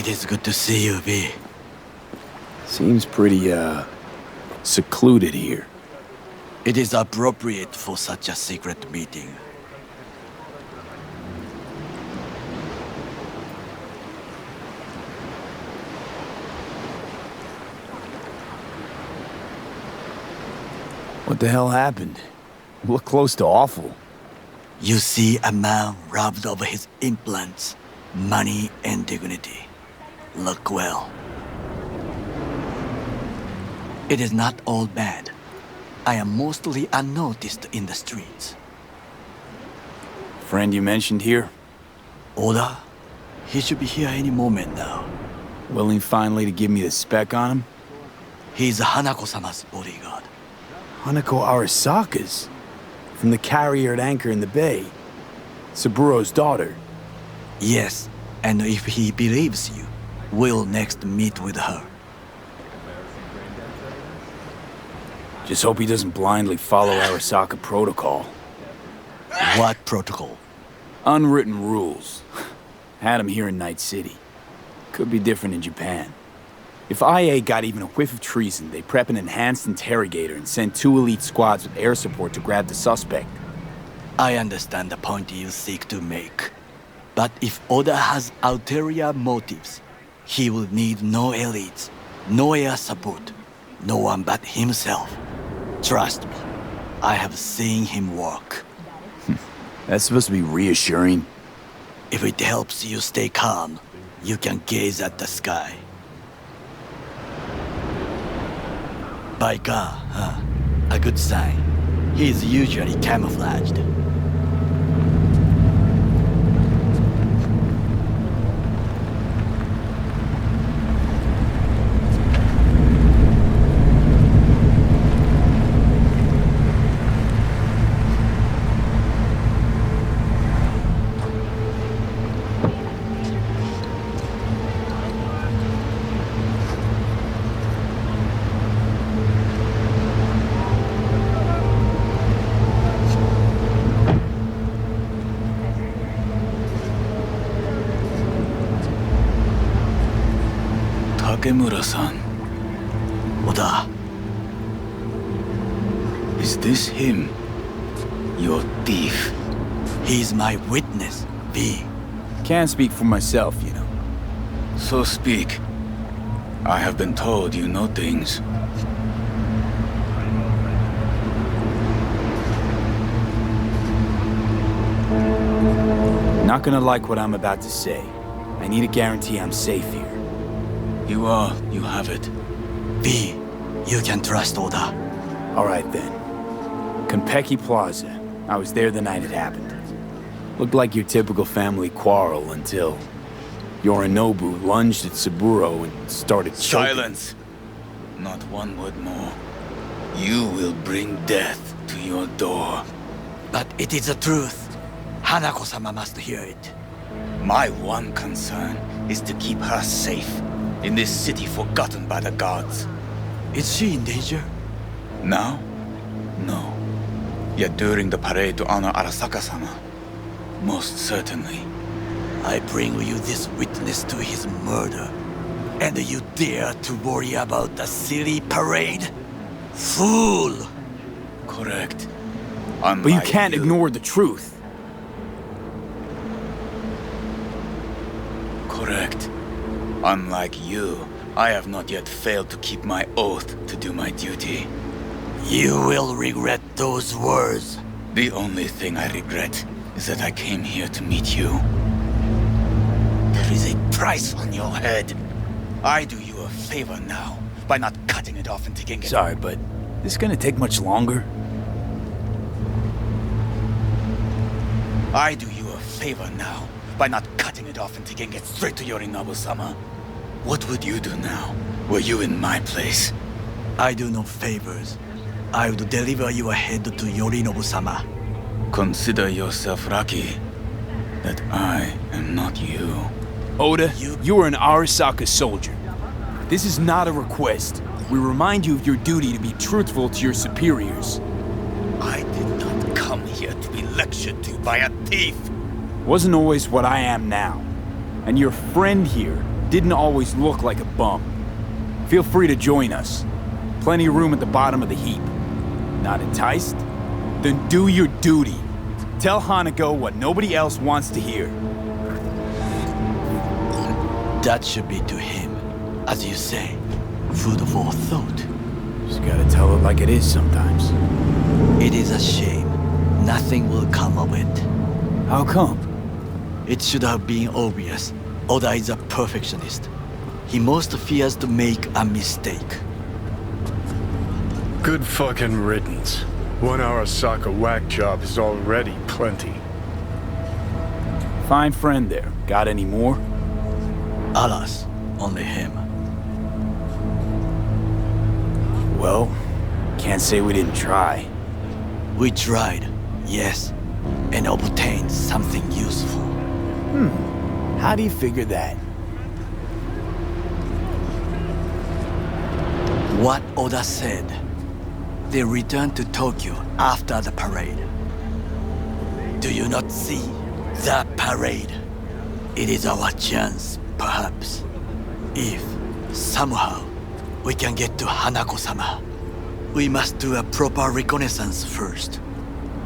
It is good to see you, V. Seems pretty, secluded here. It is appropriate for such a secret meeting. What the hell happened? You look close to awful. You see a man robbed of his implants, money and dignity. Look well. It is not all bad. I am mostly unnoticed in the streets. Friend you mentioned here? Oda? He should be here any moment now. Willing finally to give me the spec on him? He's Hanako-sama's bodyguard. Hanako Arasaka's? From the carrier at anchor in the bay. Saburo's daughter. Yes, and if he believes you, we'll next meet with her. Just hope he doesn't blindly follow Arasaka protocol. What protocol? Unwritten rules. Had him here in Night City. Could be different in Japan. If IA got even a whiff of treason, they prep an enhanced interrogator and send 2 elite squads with air support to grab the suspect. I understand the point you seek to make. But if Oda has ulterior motives, he will need no elites, no air support, no one but himself. Trust me, I have seen him work. That's supposed to be reassuring. If it helps you stay calm, you can gaze at the sky. Biker, huh? A good sign. He is usually camouflaged. Takemura-san. Oda, Is this him? Your thief? he's my witness, V. Can't speak for myself, you know. So speak. I have been told you know things. Not gonna like what I'm about to say. I need a guarantee I'm safe here. You are, you have it. V, you can trust Oda. All right then. Konpeki Plaza. I was there the night it happened. Looked like your typical family quarrel until Yorinobu lunged at Saburo and started choking. Silence! Not one word more. You will bring death to your door. But it is the truth. Hanako-sama must hear it. My one concern is to keep her safe in this city forgotten by the gods. Is she in danger? Now? No. Yet during the parade to honor Arasaka-sama, most certainly. I bring you this witness to his murder, and you dare to worry about the silly parade? Fool! Correct. But you can't ignore the truth. Correct. Unlike you, I have not yet failed to keep my oath to do my duty. You will regret those words. The only thing I regret is that I came here to meet you. There is a price on your head. I do you a favor now by not cutting it off and taking it. Sorry, but this gonna take much longer? I do you a favor now by not cutting it off and taking it straight to Yorinobu-sama. What would you do now, were you in my place? I do no favors. I would deliver your head to Yorinobu-sama. Consider yourself lucky that I am not you. Oda, you are an Arasaka soldier. This is not a request. We remind you of your duty to be truthful to your superiors. I did not come here to be lectured to by a thief. Wasn't always what I am now. And your friend here didn't always look like a bum. Feel free to join us. Plenty of room at the bottom of the heap. Not enticed? Then do your duty. Tell Hanako what nobody else wants to hear. That should be to him, as you say. Food for thought. Just gotta tell it like it is sometimes. It is a shame. Nothing will come of it. How come? It should have been obvious. Oda is a perfectionist. He most fears to make a mistake. Good fucking riddance. 1 Arasaka whack job is already plenty. Fine friend there. Got any more? Alas, only him. Well, can't say we didn't try. We tried, yes, and obtained something useful. How do you figure that? What Oda said. They returned to Tokyo after the parade. Do you not see that parade? It is our chance, perhaps. If, somehow, we can get to Hanako-sama, we must do a proper reconnaissance first.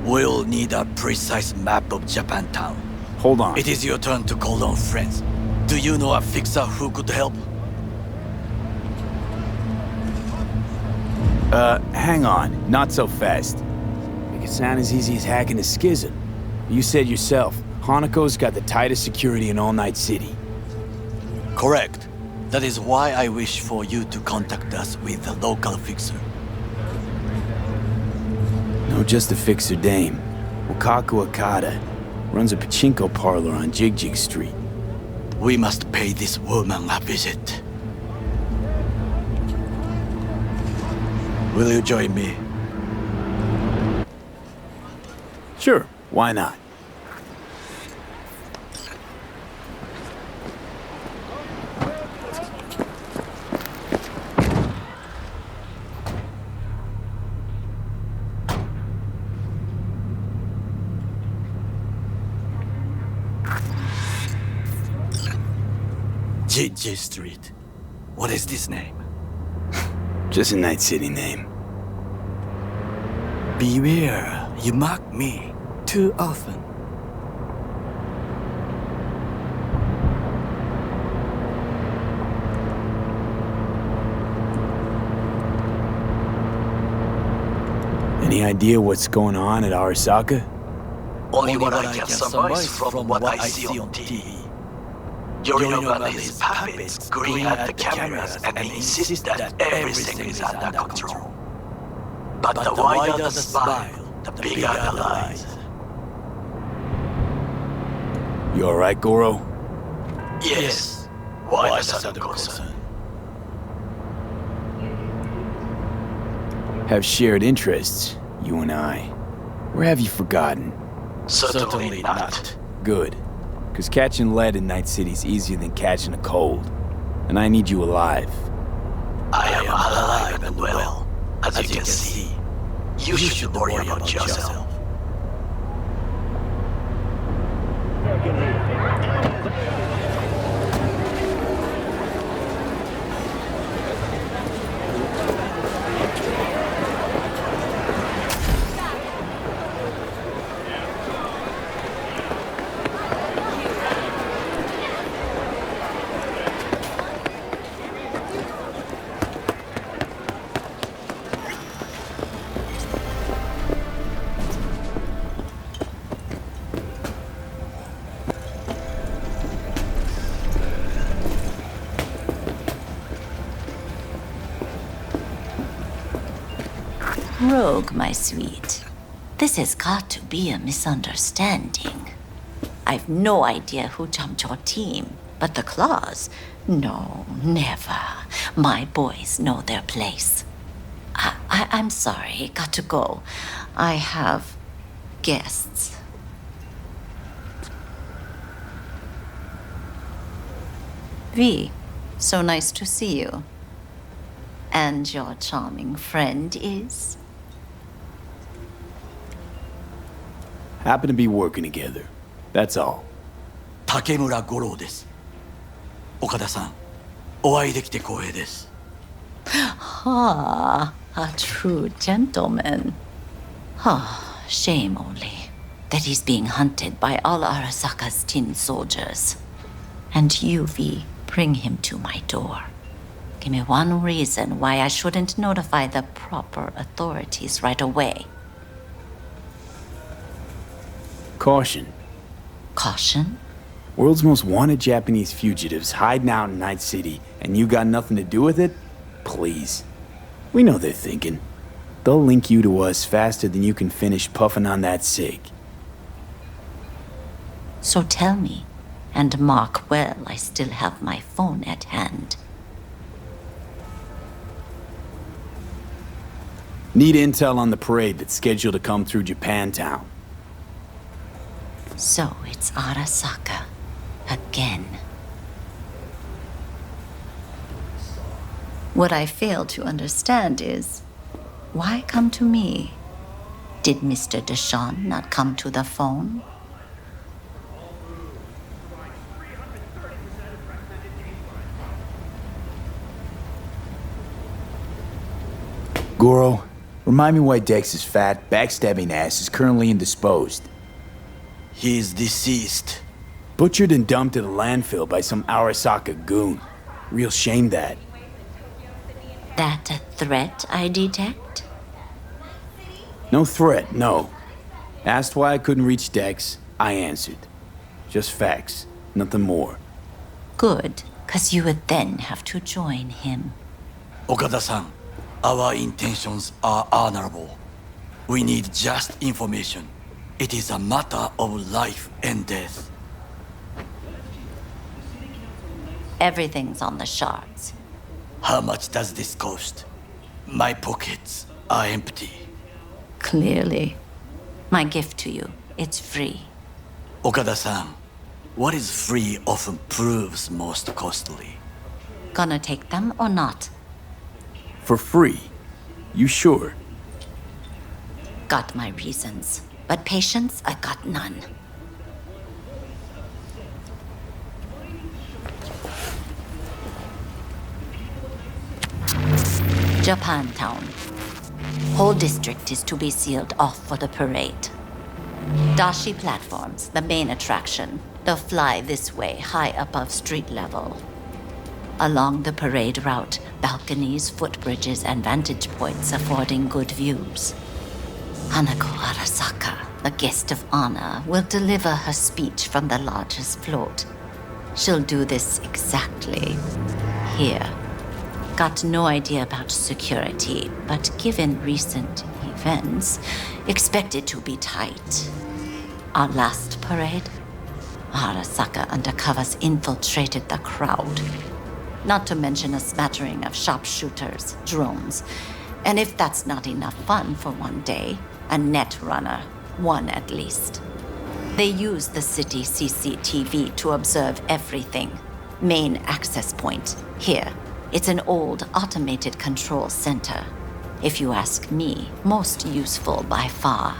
We'll need a precise map of Japantown. Hold on. It is your turn to call on friends. Do you know a fixer who could help? Hang on. Not so fast. Make it sound as easy as hacking a schism. You said yourself, Hanako's got the tightest security in all Night City. Correct. That is why I wish for you to contact us with the local fixer. No, just a fixer dame. Wakaku Akata. Runs a pachinko parlor on Jig Street. We must pay this woman a visit. Will you join me? Sure, why not? J Street. What is this name? Just a Night City name. Beware, you mock me too often. Any idea what's going on at Arasaka? Only what I can surmise from what I see on TV. Yorinobu and his puppets grin at the cameras and insist that everything is under control. But the wider the smile, the bigger the lies. You alright, Goro? Yes, why the sudden concern? Have shared interests, you and I. Or have you forgotten? Certainly not. Good. Because catching lead in Night City's easier than catching a cold. And I need you alive. I am alive and well, as you can see. You should worry about yourself. Rogue, my sweet. This has got to be a misunderstanding. I've no idea who jumped your team, but the claws? No, never. My boys know their place. I'm sorry, got to go. I have guests. V, so nice to see you. And your charming friend is? Happen to be working together. That's all. 竹村五郎です。岡田さん、お会いできて光栄です。Ah, a true gentleman. Ah, shame only that he's being hunted by all Arasaka's tin soldiers. And you, V, bring him to my door. Give me one reason why I shouldn't notify the proper authorities right away. Caution. Caution? World's most wanted Japanese fugitives hiding out in Night City, and you got nothing to do with it? Please. We know they're thinking. They'll link you to us faster than you can finish puffing on that cig. So tell me, and mark well I still have my phone at hand. Need intel on the parade that's scheduled to come through Japantown. So it's Arasaka. Again. What I fail to understand is, why come to me? Did Mr. Deshawn not come to the phone? Goro, remind me why Dex's fat, backstabbing ass is currently indisposed. He is deceased. Butchered and dumped at a landfill by some Arasaka goon. Real shame that. That a threat I detect? No threat, no. Asked why I couldn't reach Dex, I answered. Just facts, nothing more. Good, 'cause you would then have to join him. Okada-san, our intentions are honorable. We need just information. It is a matter of life and death. Everything's on the shards. How much does this cost? My pockets are empty. Clearly. My gift to you, it's free. Okada-san, what is free often proves most costly. Gonna take them or not? For free? You sure? Got my reasons, but patience I got none. Japantown. Whole district is to be sealed off for the parade. Dashi platforms, the main attraction. They'll fly this way, high above street level. Along the parade route, balconies, footbridges, and vantage points affording good views. Hanako Arasaka, the guest of honor, will deliver her speech from the largest float. She'll do this exactly here. Got no idea about security, but given recent events, expect it to be tight. Our last parade, Arasaka undercovers infiltrated the crowd. Not to mention a smattering of sharpshooters, drones, and if that's not enough fun for one day, a net runner, one at least. They use the city CCTV to observe everything. Main access point, here. It's an old automated control center. If you ask me, most useful by far.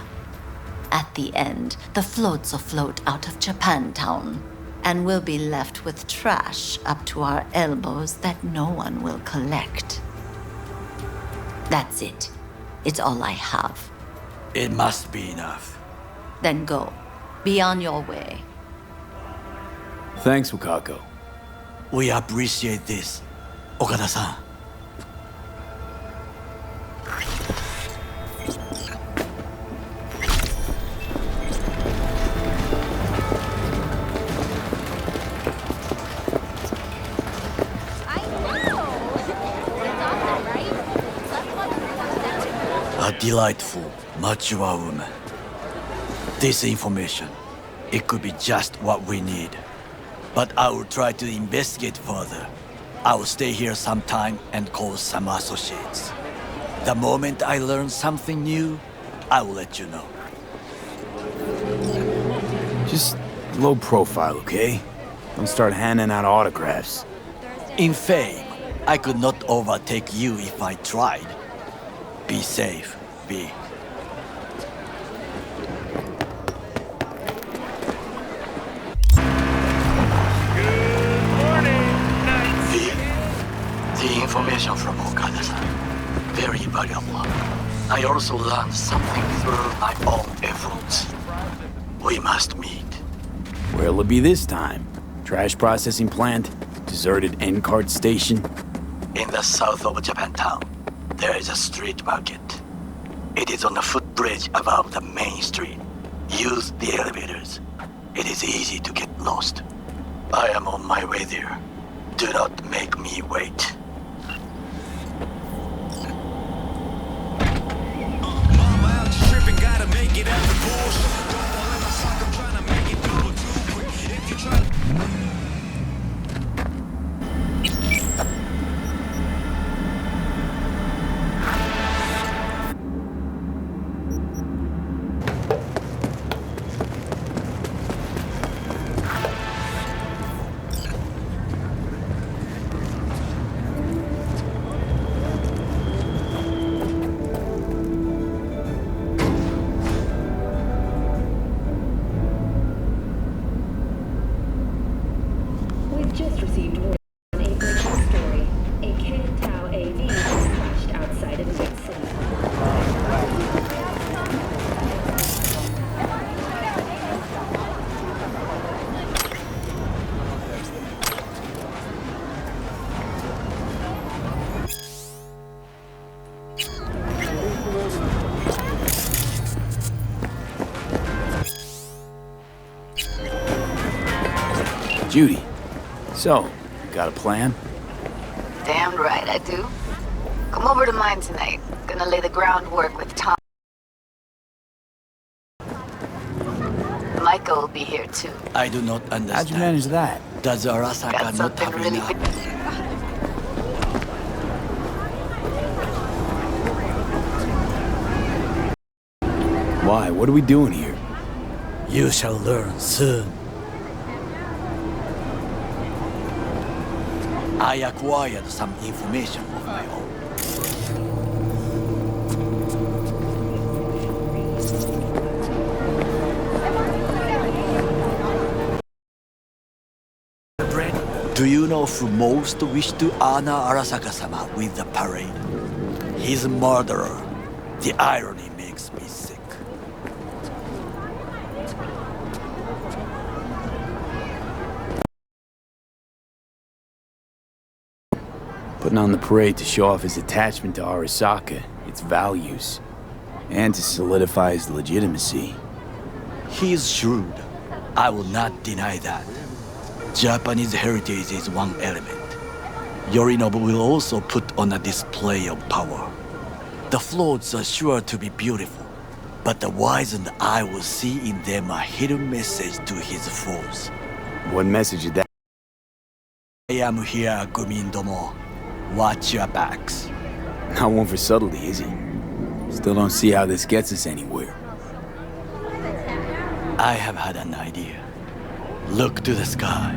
At the end, the floats will float out of Japantown, and we'll be left with trash up to our elbows that no one will collect. That's it. It's all I have. It must be enough. Then go. Be on your way. Thanks, Wakako. We appreciate this, Okada-san. A delightful, mature woman. This information, it could be just what we need. But I will try to investigate further. I will stay here some time and call some associates. The moment I learn something new, I will let you know. Just low profile, okay? Don't start handing out autographs. In fame, I could not overtake you if I tried. Be safe, B. Good morning. I also learned something through my own efforts. We must meet. Where'll it be this time? Trash processing plant? Deserted end-card station? In the south of Japantown, there is a street market. It is on a footbridge above the main street. Use the elevators. It is easy to get lost. I am on my way there. Do not make me wait. We've just received word on a breaking story. A Can-Tao AV has crashed outside of Night City. Judy. So, got a plan? Damn right I do. Come over to mine tonight. Gonna lay the groundwork with Tom. Micah will be here too. I do not understand. How'd you manage that? Does Arasaka Got not something have really enough? big. Why? What are we doing here? You shall learn soon. I acquired some information of my own. Do you know who most wished to honor Arasaka-sama with the parade? His murderer. The irony makes me sick. Putting on the parade to show off his attachment to Arasaka, its values, and to solidify his legitimacy. He is shrewd. I will not deny that. Japanese heritage is one element. Yorinobu will also put on a display of power. The floats are sure to be beautiful, but the wizened eye will see in them a hidden message to his foes. What message is that? I am here, Gumindomo. Watch your backs. Not one for subtlety, is he? Still don't see how this gets us anywhere. I have had an idea. Look to the sky.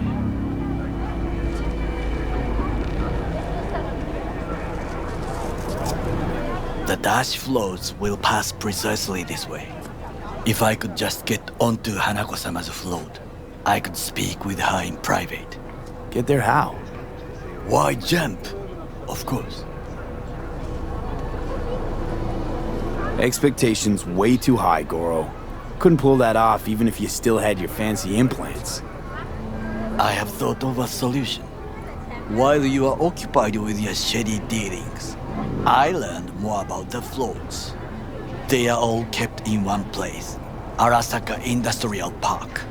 The dash floats will pass precisely this way. If I could just get onto Hanako-sama's float, I could speak with her in private. Get there how? Why jump? Of course. Expectations way too high, Goro. Couldn't pull that off even if you still had your fancy implants. I have thought of a solution. While you are occupied with your shady dealings, I learned more about the floats. They are all kept in one place, Arasaka Industrial Park.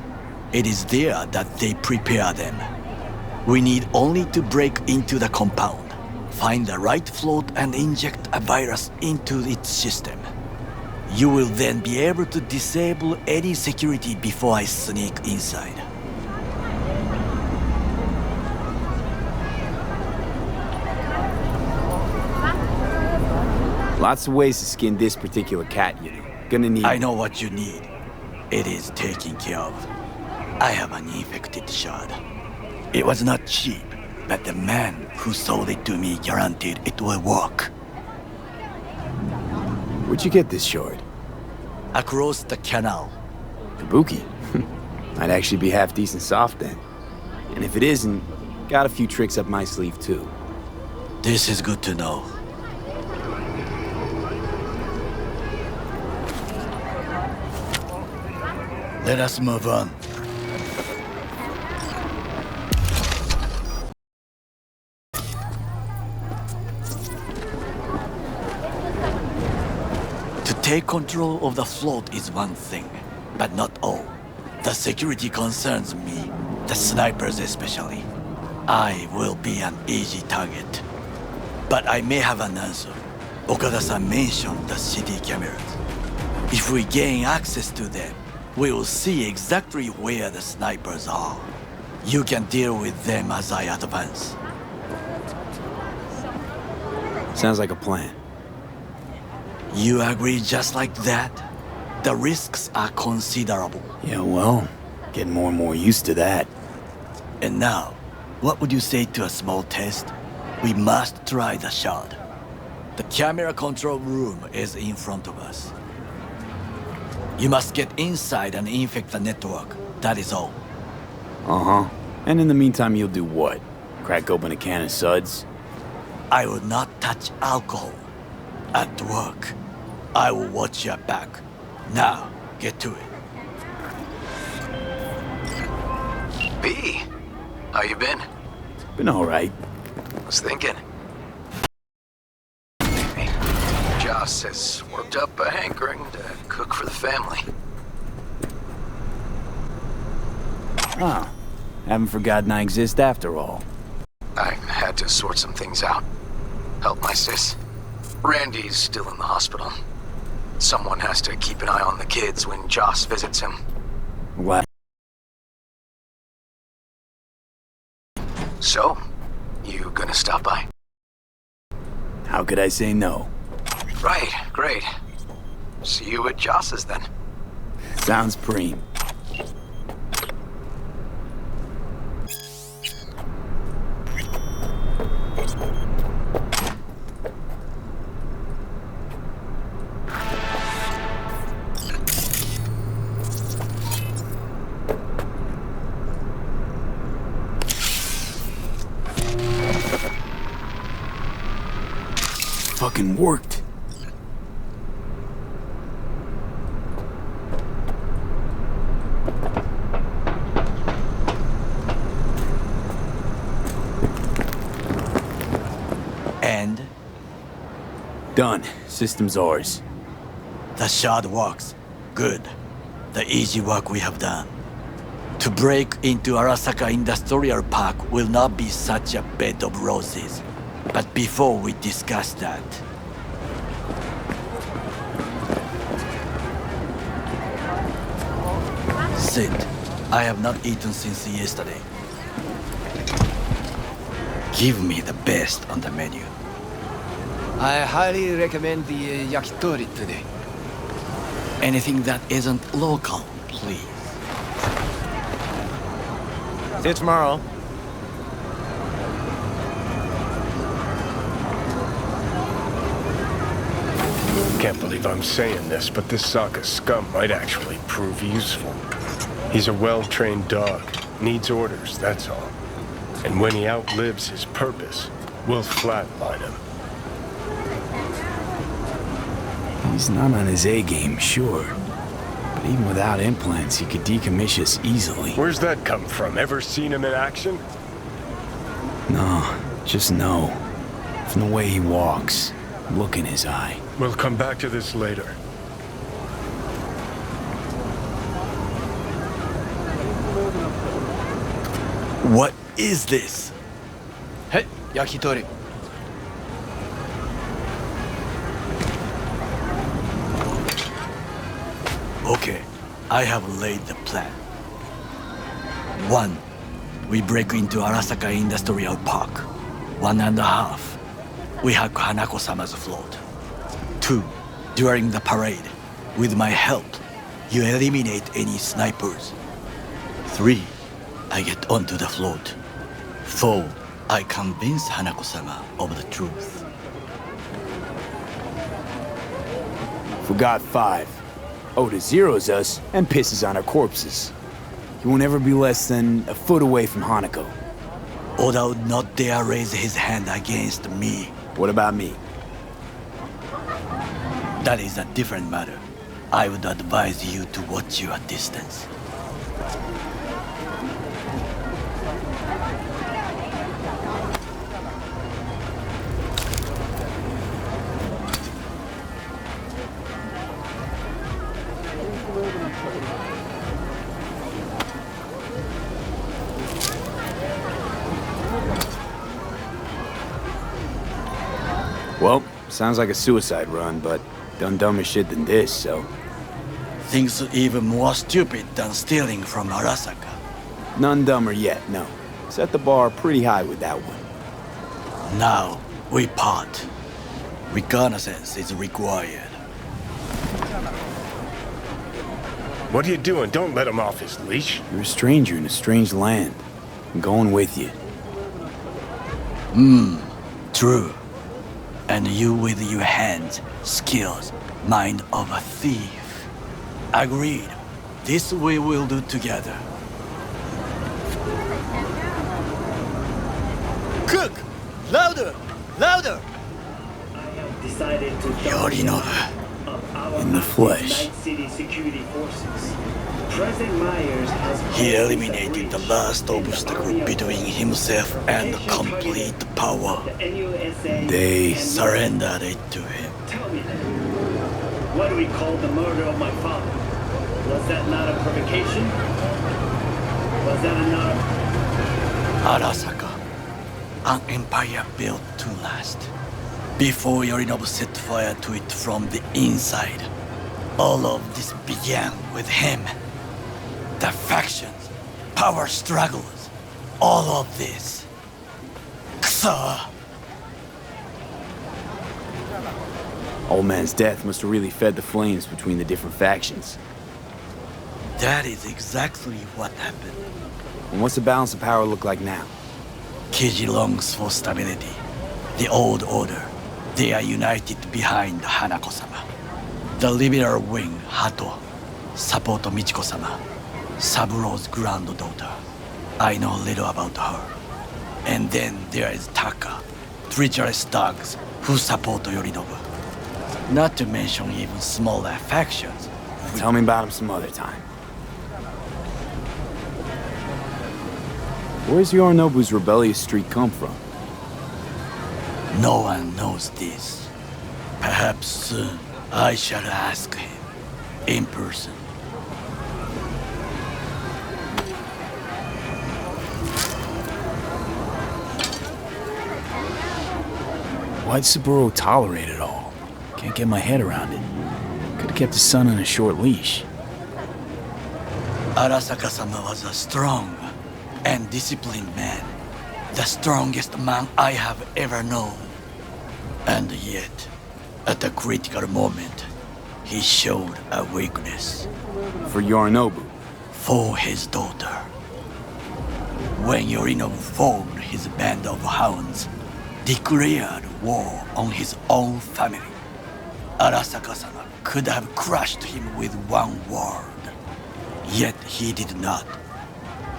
It is there that they prepare them. We need only to break into the compound, find the right float and inject a virus into its system. You will then be able to disable any security before I sneak inside. Lots of ways to skin this particular cat, you know. Gonna need... I know what you need. It is taken care of. I have an infected shard. It was not cheap, but the man who sold it to me guaranteed it will work. Where'd you get this shard? Across the canal. Kabuki. Might actually be half decent soft then. And if it isn't, got a few tricks up my sleeve too. This is good to know. Let us move on. To take control of the float is one thing, but not all. The security concerns me, the snipers especially. I will be an easy target. But I may have an answer. Okada-san mentioned the city cameras. If we gain access to them, we will see exactly where the snipers are. You can deal with them as I advance. Sounds like a plan. You agree just like that? The risks are considerable. Yeah, well, getting more and more used to that. And now, what would you say to a small test? We must try the shard. The camera control room is in front of us. You must get inside and infect the network. That is all. Uh-huh. And in the meantime, you'll do what? Crack open a can of suds? I will not touch alcohol. At work, I will watch your back. Now, get to it. B, how you been? Been alright. Was thinking. Hey, Joss has worked up a hankering to cook for the family. Oh, haven't forgotten I exist after all. I had to sort some things out. Help my sis. Randy's still in the hospital. Someone has to keep an eye on the kids when Joss visits him. What? So, you gonna stop by? How could I say no? Right, great. See you at Joss's then. Sounds preem. Fucking worked. And? Done. System's ours. The shard works. Good. The easy work we have done. To break into Arasaka Industrial Park will not be such a bed of roses. But before we discuss that... Sit. I have not eaten since yesterday. Give me the best on the menu. I highly recommend the yakitori today. Anything that isn't local, please. See you tomorrow. Can't believe I'm saying this, but this Sokka scum might actually prove useful. He's a well-trained dog. Needs orders, that's all. And when he outlives his purpose, we'll flatline him. He's not on his A-game, sure. But even without implants, he could decommission us easily. Where's that come from? Ever seen him in action? No, just no. From the way he walks, look in his eye. We'll come back to this later. What is this? Hey, yakitori. Okay, I have laid the plan. 1. We break into Arasaka Industrial Park. 1.5. We hack Hanako-sama's float. 2. During the parade, with my help, you eliminate any snipers. 3. I get onto the float. 4. I convince Hanako-sama of the truth. Forgot 5. Oda zeroes us and pisses on our corpses. He won't ever be less than a foot away from Hanako. Oda would not dare raise his hand against me. What about me? That is a different matter. I would advise you to watch your distance. Sounds like a suicide run, but done dumber shit than this, so... Things even more stupid than stealing from Arasaka. None dumber yet, no. Set the bar pretty high with that one. Now, we part. Reconnaissance is required. What are you doing? Don't let him off his leash. You're a stranger in a strange land. I'm going with you. True. And you with your hands, skills, mind of a thief. Agreed. This we will do together. Cook! Louder! Louder! I have decided to Yorinobu. In the flesh. Night City security forces. President Myers has He eliminated the last obstacle between himself and complete power. They Surrendered it to him. Tell me then, what do we call the murder of my father? Was that not a provocation? Was that enough? Arasaka. An empire built to last. Before Yorinobu set fire to it from the inside. All of this began with him. The factions, power struggles, all of this. Kusa! Old man's death must have really fed the flames between the different factions. That is exactly what happened. And what's the balance of power look like now? Kiji longs for stability. The old order. They are united behind Hanako-sama. The liberal wing, Hato, support Michiko-sama, Saburo's granddaughter. I know little about her. And then there is Taka, treacherous dogs who support Yorinobu. Not to mention even smaller factions. Tell me about him some other time. Where's Yorinobu's rebellious streak come from? No one knows this. Perhaps soon I shall ask him in person. Why'd Saburo tolerate it all? Can't get my head around it. Could've kept his son on a short leash. Arasaka-sama was a strong and disciplined man. The strongest man I have ever known. And yet, at a critical moment, he showed a weakness. For Yorinobu. For his daughter. When Yorinobu formed his band of hounds, declared war on his own family, Arasaka-sama could have crushed him with one word. Yet he did not.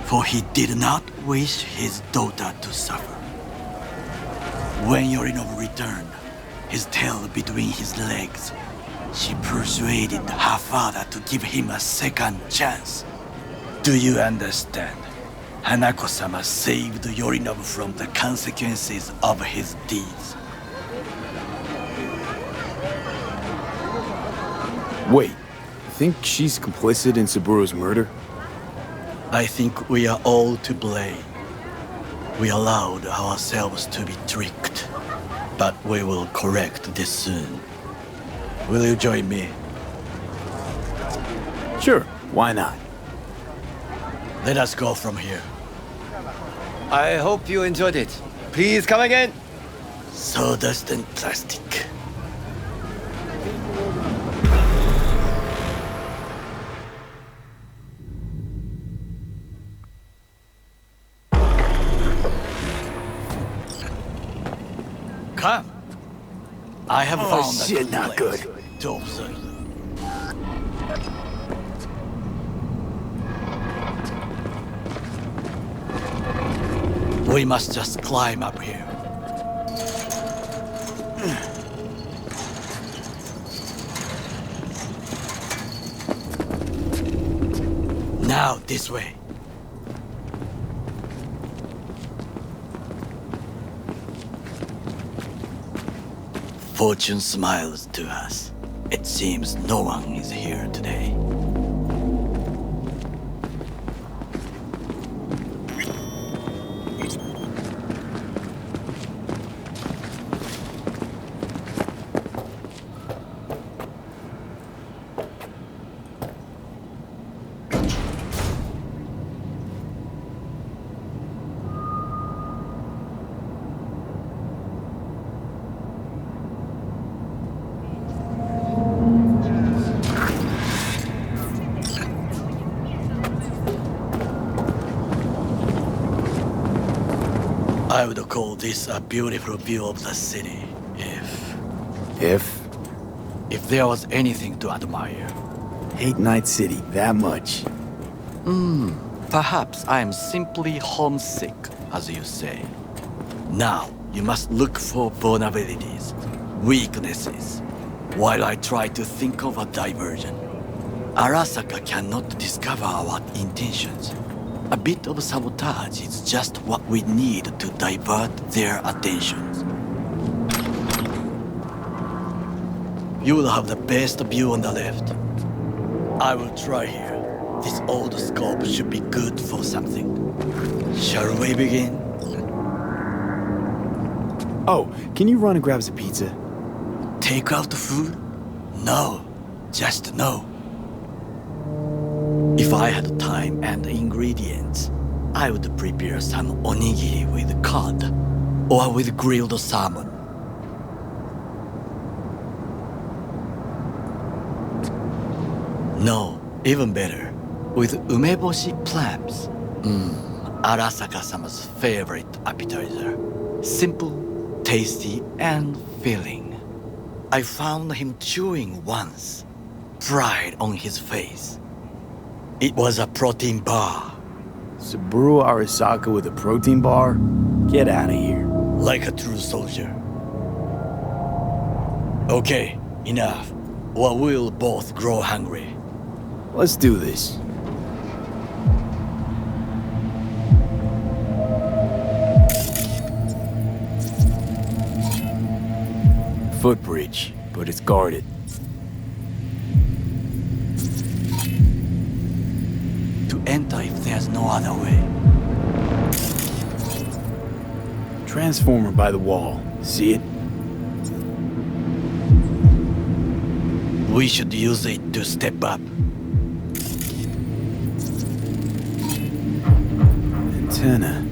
For he did not wish his daughter to suffer. When Yorinobu returned, his tail between his legs, she persuaded her father to give him a second chance. Do you understand? Hanako-sama saved Yorinobu from the consequences of his deeds. Wait, you think she's complicit in Saburo's murder? I think we are all to blame. We allowed ourselves to be tricked, but we will correct this soon. Will you join me? Sure, why not? Let us go from here. I hope you enjoyed it. Please come again. Sawdust and plastic. Come. I have found a shit, not place good. to observe. We must just climb up here. Now, this way. Fortune smiles to us. It seems no one is here today. I would call this a beautiful view of the city, If? if there was anything to admire. Hate Night City that much. Perhaps I am simply homesick, as you say. Now, you must look for vulnerabilities, weaknesses, while I try to think of a diversion. Arasaka cannot discover our intentions. A bit of sabotage is just what we need to divert their attentions. You will have the best view on the left. I will try here. This old scope should be good for something. Shall we begin? Oh, can you run and grab us a pizza? Take out food? No, just no. If I had time and ingredients, I would prepare some onigiri with cod or with grilled salmon. No, even better, with umeboshi clams. Arasaka-sama's favorite appetizer. Simple, tasty, and filling. I found him chewing once, pride on his face. It was a protein bar. Saburo Arasaka with a protein bar? Get out of here. Like a true soldier. Okay, enough, or we'll both grow hungry. Let's do this. Footbridge, but it's guarded. To enter if there's no other way. Transformer by the wall. See it? We should use it to step up. Antenna.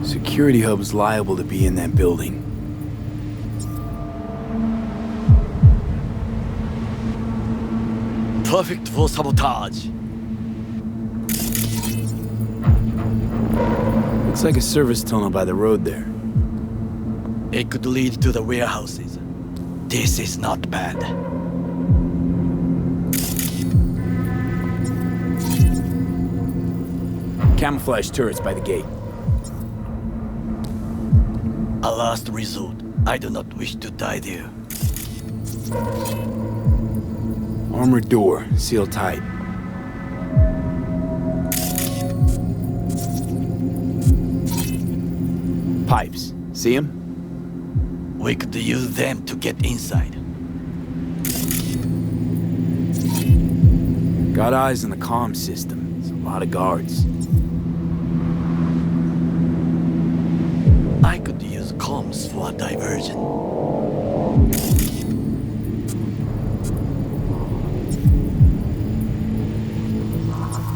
Security hub's liable to be in that building. Perfect for sabotage. Looks like a service tunnel by the road there. It could lead to the warehouses. This is not bad. Camouflage turrets by the gate. A last resort. I do not wish to die there. Armored door, sealed tight. Pipes, see them? We could use them to get inside. Got eyes on the comm system. It's a lot of guards. I could use comms for a diversion.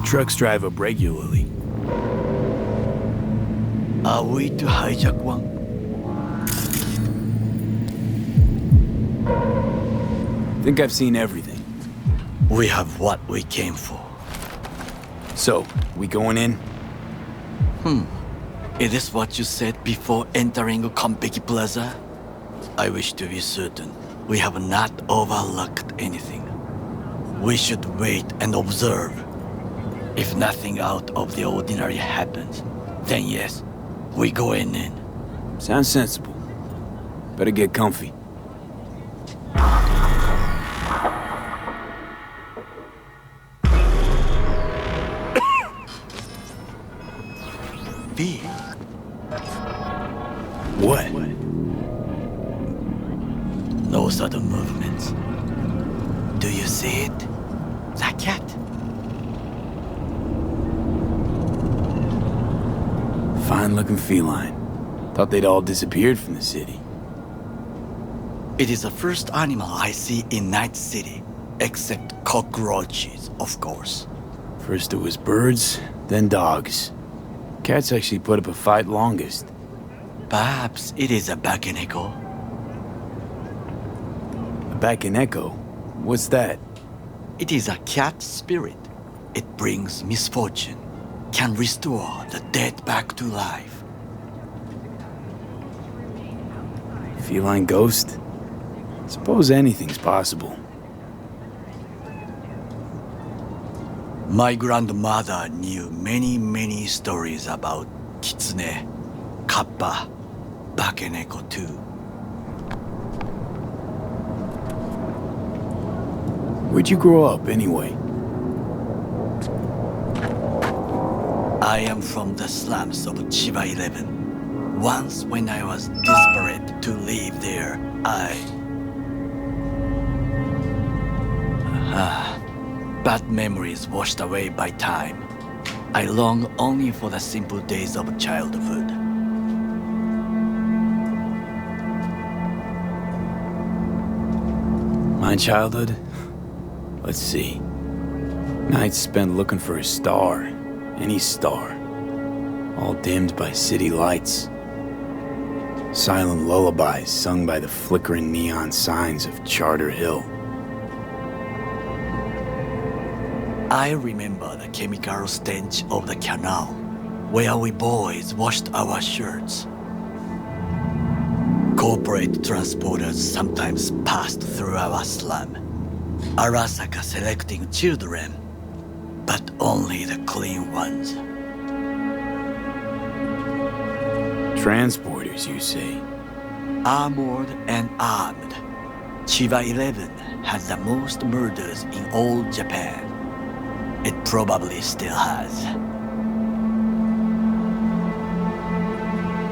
Trucks drive up regularly. Are we to hijack one? Think I've seen everything. We have what we came for. So, we going in? Is this what you said before entering Konpeki Plaza? I wish to be certain we have not overlooked anything. We should wait and observe. If nothing out of the ordinary happens, then yes, we go in. Sounds sensible. Better get comfy. V? What? No sudden movements. Do you see it? The cat? Fine-looking feline. Thought they'd all disappeared from the city. It is the first animal I see in Night City, except cockroaches, of course. First it was birds, then dogs. Cats actually put up a fight longest. Perhaps it is a Bakeneko. A Bakeneko? What's that? It is a cat spirit. It brings misfortune, can restore the dead back to life. Feline ghost? Suppose anything's possible. My grandmother knew many stories about kitsune, kappa, bakeneko too. Where'd you grow up, anyway? I am from the slums of Chiba 11. Once when I was desperate to live there, bad memories washed away by time. I long only for the simple days of childhood. My childhood? Let's see. Nights spent looking for a star. Any star. All dimmed by city lights. Silent lullabies sung by the flickering neon signs of Charter Hill. I remember the chemical stench of the canal, where we boys washed our shirts. Corporate transporters sometimes passed through our slum, Arasaka selecting children, but only the clean ones. Transporters, you say? Armored and armed, Chiba 11 has the most murders in all Japan. It probably still has.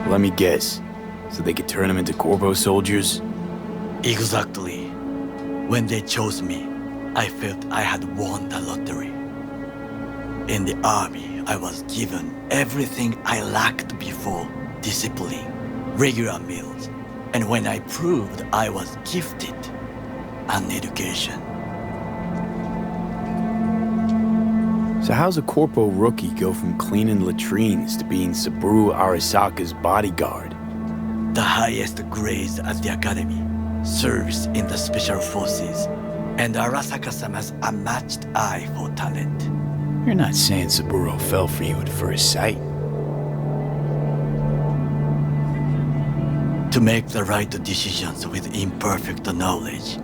Let me guess. So they could turn them into Corpo soldiers? Exactly. When they chose me, I felt I had won the lottery. In the army, I was given everything I lacked before: discipline, regular meals, and when I proved I was gifted, an education. So how's a Corpo rookie go from cleaning latrines to being Saburo Arasaka's bodyguard? The highest grades at the academy, service in the special forces, and Arasaka-sama's unmatched eye for talent. You're not saying Saburo fell for you at first sight. To make the right decisions with imperfect knowledge,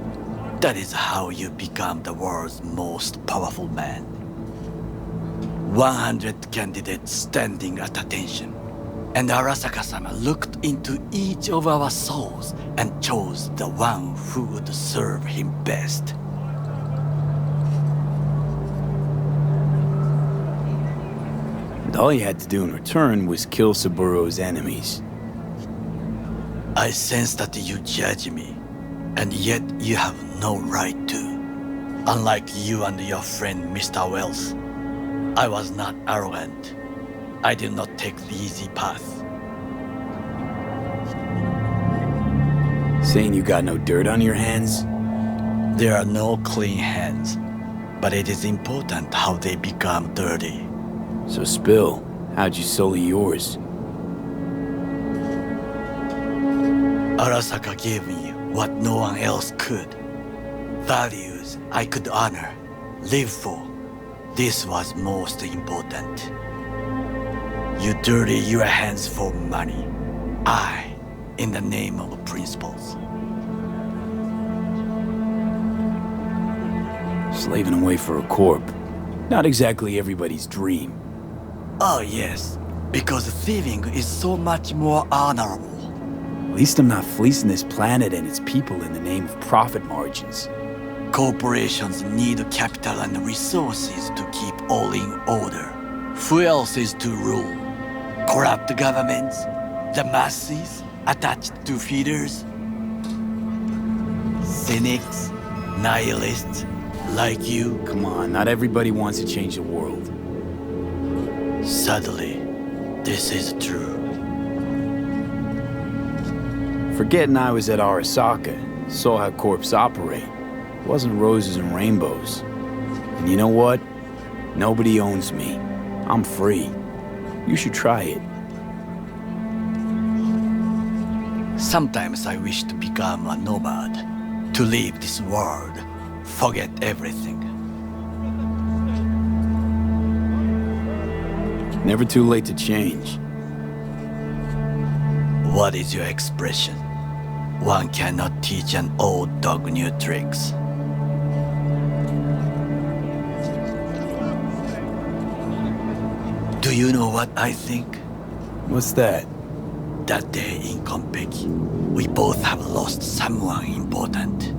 that is how you become the world's most powerful man. 100 candidates standing at attention, and Arasaka-sama looked into each of our souls and chose the one who would serve him best. And all you had to do in return was kill Saburo's enemies. I sense that you judge me, and yet you have no right to. Unlike you and your friend Mr. Wells, I was not arrogant. I did not take the easy path. Saying you got no dirt on your hands? There are no clean hands, but it is important how they become dirty. So spill, how'd you sully yours? Arasaka gave me what no one else could. Values I could honor, live for. This was most important. You dirty your hands for money. I, in the name of principles. Slaving away for a corp. Not exactly everybody's dream. Oh yes, because thieving is so much more honorable. At least I'm not fleecing this planet and its people in the name of profit margins. Corporations need capital and resources to keep all in order. Who else is to rule? Corrupt governments? The masses attached to feeders? Cynics? Nihilists? Like you? Come on, not everybody wants to change the world. Sadly, this is true. Forgetting I was at Arasaka, saw how corps operate. It wasn't roses and rainbows. And you know what? Nobody owns me. I'm free. You should try it. Sometimes I wish to become a nomad, to leave this world, forget everything. Never too late to change. What is your expression? One cannot teach an old dog new tricks. Do you know what I think? What's that? That day in Konpeki, we both have lost someone important.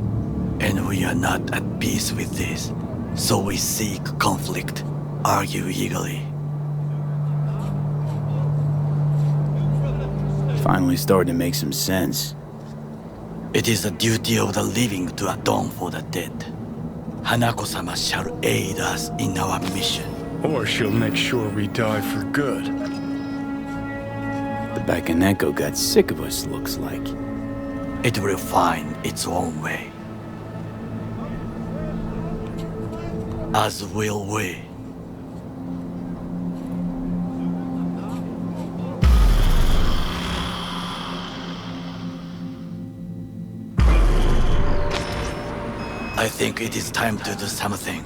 And we are not at peace with this. So we seek conflict, argue eagerly. Finally starting to make some sense. It is the duty of the living to atone for the dead. Hanako-sama shall aid us in our mission. Or she'll make sure we die for good. The Bakaneko got sick of us, looks like. It will find its own way. As will we. I think it is time to do something.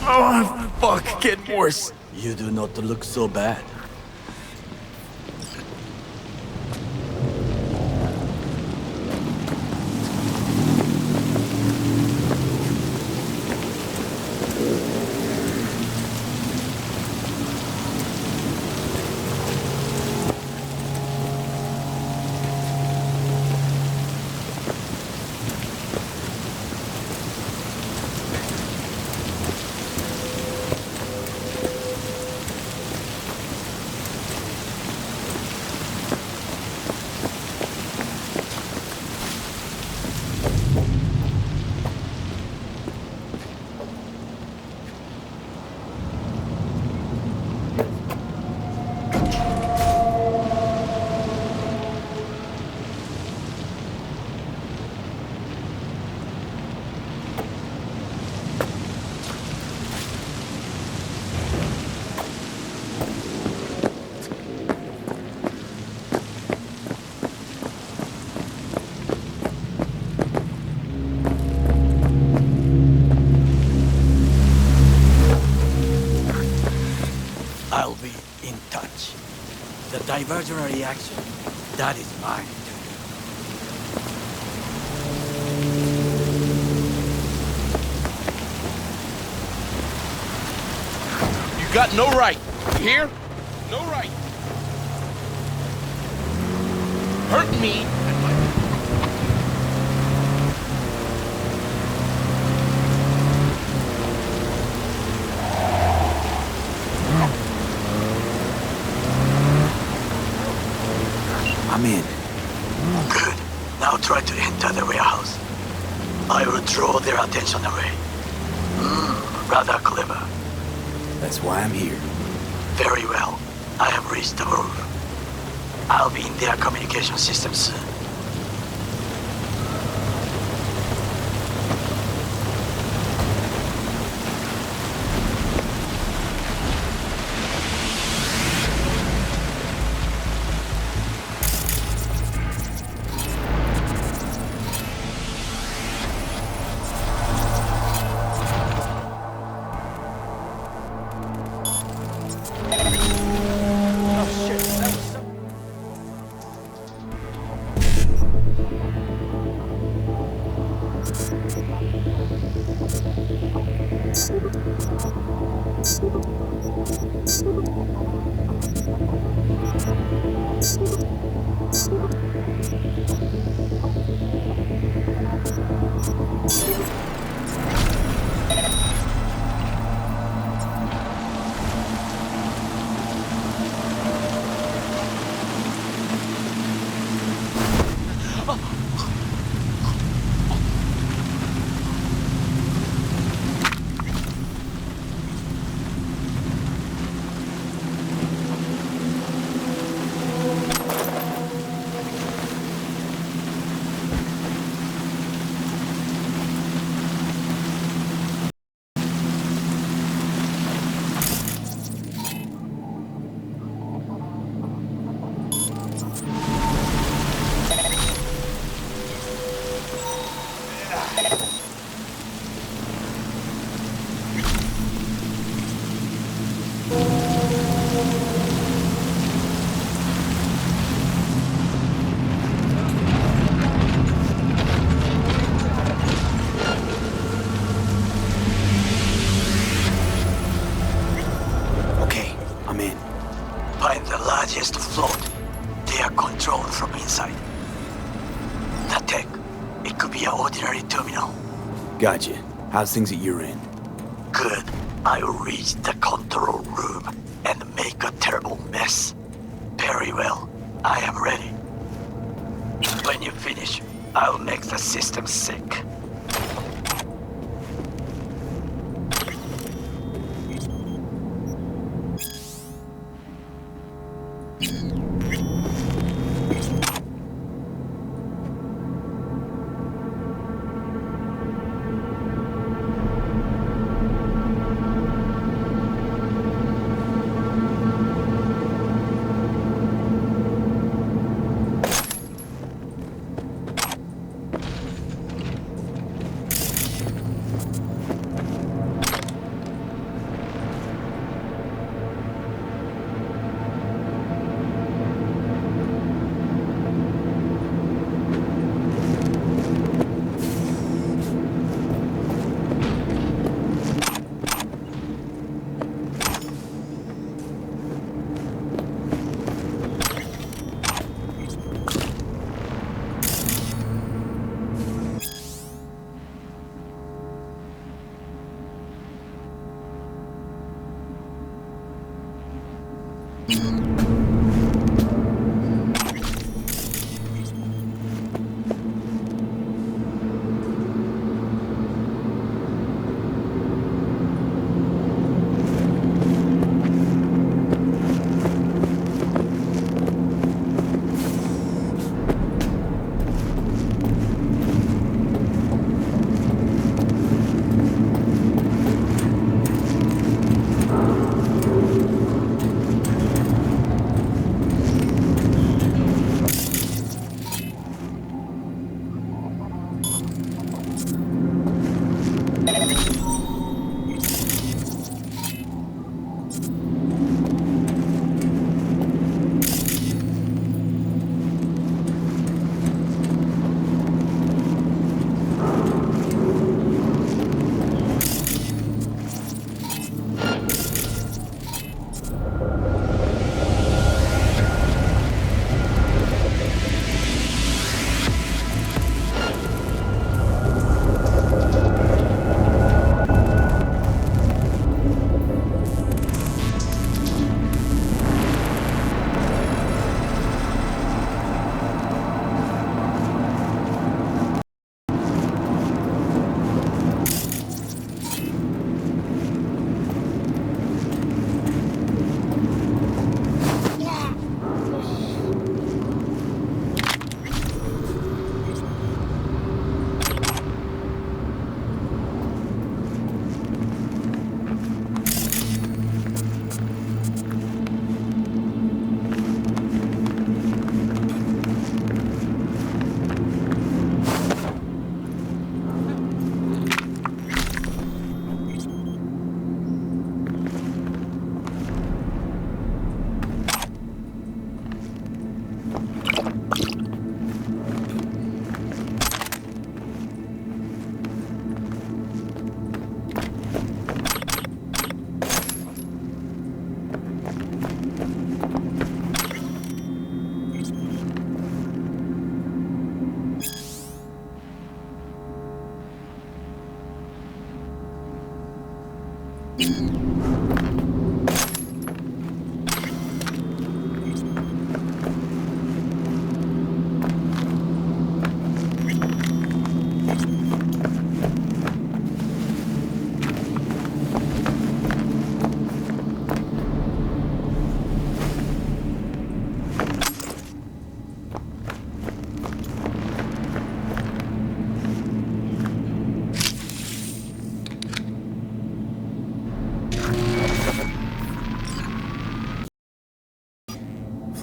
Oh, fuck, getting worse. You do not look so bad. I'll be in touch. The diversionary action, that is mine to You got no right. You hear? No right. Hurt me and my... I'm in. Good. Now try to enter the warehouse. I will draw their attention away. Rather clever. That's why I'm here. Very well. I have reached the roof. I'll be in their communication system soon. just float. They are controlled from inside. That tech, it could be an ordinary terminal. Gotcha. How's things at your end? Good. I'll reach the control room and make a terrible mess. Very well. I am ready. When you finish, I'll make the system sick.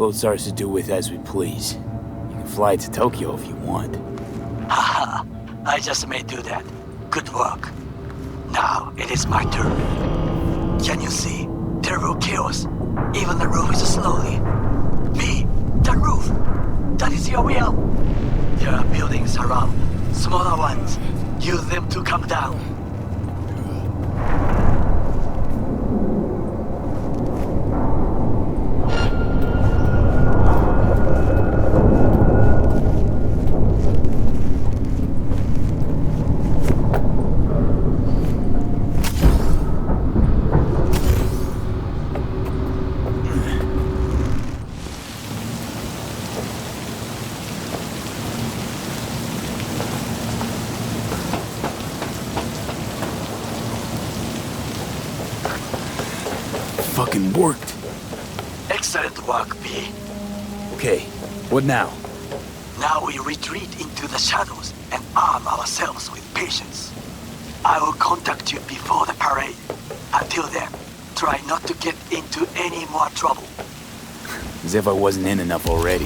Float's ours to do with as we please. You can fly to Tokyo if you want. Haha, I just may do that. Good work. Now it is my turn. Can you see? Terrible chaos. Even the roof is slowly. Me, the roof. That is your will. There are buildings around, smaller ones. Use them to come down. fucking worked. Excellent work, B. Okay, what now? Now we retreat into the shadows and arm ourselves with patience. I will contact you before the parade. Until then, try not to get into any more trouble. As if I wasn't in enough already.